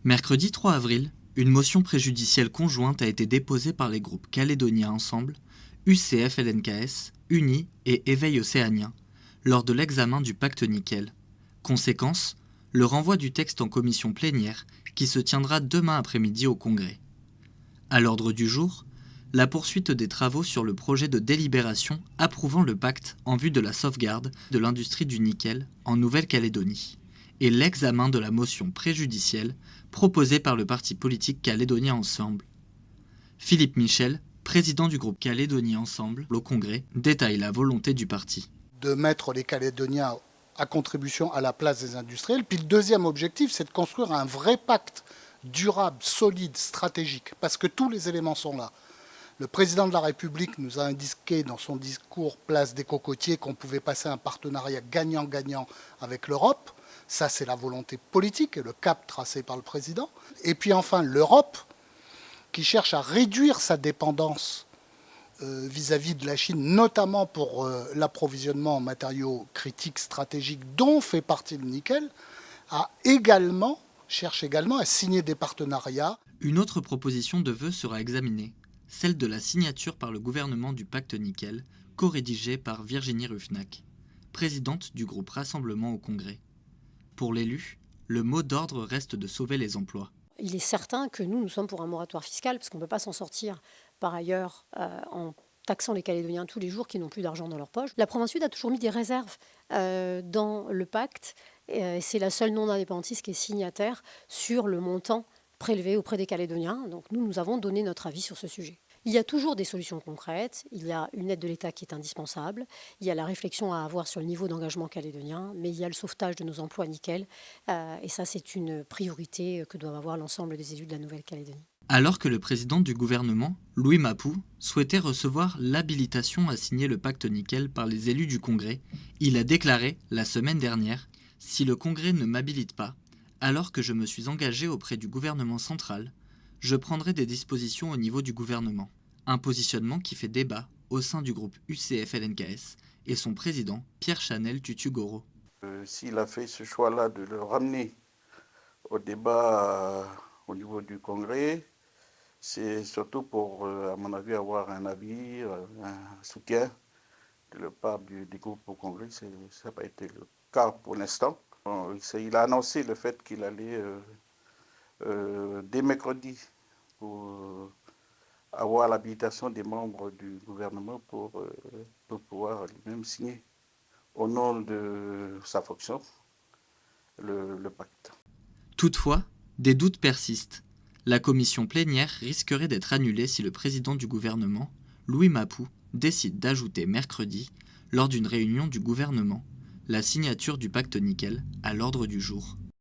Mercredi 3 avril, une motion préjudicielle conjointe a été déposée par les groupes Calédonia Ensemble, UCF-LNKS, UNI et Éveil Océanien, lors de l'examen du pacte Nickel. Conséquence, le renvoi du texte en commission plénière qui se tiendra demain après-midi au Congrès. À l'ordre du jour, la poursuite des travaux sur le projet de délibération approuvant le pacte en vue de la sauvegarde de l'industrie du nickel en Nouvelle-Calédonie et l'examen de la motion préjudicielle proposée par le parti politique Calédonia Ensemble. Philippe Michel, président du groupe Calédonie Ensemble au Congrès, détaille la volonté du parti. De mettre les Calédoniens à contribution à la place des industriels. Puis le deuxième objectif, c'est de construire un vrai pacte durable, solide, stratégique, parce que tous les éléments sont là. Le président de la République nous a indiqué dans son discours Place des Cocotiers qu'on pouvait passer un partenariat gagnant-gagnant avec l'Europe. Ça, c'est la volonté politique et le cap tracé par le président. Et puis enfin, l'Europe, qui cherche à réduire sa dépendance vis-à-vis de la Chine, notamment pour l'approvisionnement en matériaux critiques stratégiques dont fait partie le nickel, cherche également à signer des partenariats. Une autre proposition de vœu sera examinée, celle de la signature par le gouvernement du pacte nickel, co-rédigée par Virginie Ruffnac, présidente du groupe Rassemblement au Congrès. Pour l'élu, le mot d'ordre reste de sauver les emplois. Il est certain que nous sommes pour un moratoire fiscal, parce qu'on ne peut pas s'en sortir par ailleurs en taxant les Calédoniens tous les jours qui n'ont plus d'argent dans leur poche. La province sud a toujours mis des réserves dans le pacte. C'est la seule non-indépendantiste qui est signataire sur le montant prélevé auprès des Calédoniens. Donc nous avons donné notre avis sur ce sujet. Il y a toujours des solutions concrètes, il y a une aide de l'État qui est indispensable, il y a la réflexion à avoir sur le niveau d'engagement calédonien, mais il y a le sauvetage de nos emplois nickel, et ça c'est une priorité que doivent avoir l'ensemble des élus de la Nouvelle-Calédonie. Alors que le président du gouvernement, Louis Mapou, souhaitait recevoir l'habilitation à signer le pacte nickel par les élus du Congrès, il a déclaré, la semaine dernière, « Si le Congrès ne m'habilite pas, alors que je me suis engagé auprès du gouvernement central, je prendrai des dispositions au niveau du gouvernement. » Un positionnement qui fait débat au sein du groupe UCF-LNKS et son président, Pierre Chanel Tutugoro. S'il a fait ce choix-là de le ramener au débat au niveau du Congrès, c'est surtout pour, à mon avis, avoir un avis, un soutien de la part du groupe au Congrès. Ça n'a pas été le cas pour l'instant. Bon, il a annoncé le fait qu'il allait, dès mercredi, pour avoir l'habilitation des membres du gouvernement pour pouvoir lui-même signer au nom de sa fonction le pacte. Toutefois, des doutes persistent. La commission plénière risquerait d'être annulée si le président du gouvernement, Louis Mapou, décide d'ajouter mercredi, lors d'une réunion du gouvernement, la signature du pacte nickel à l'ordre du jour.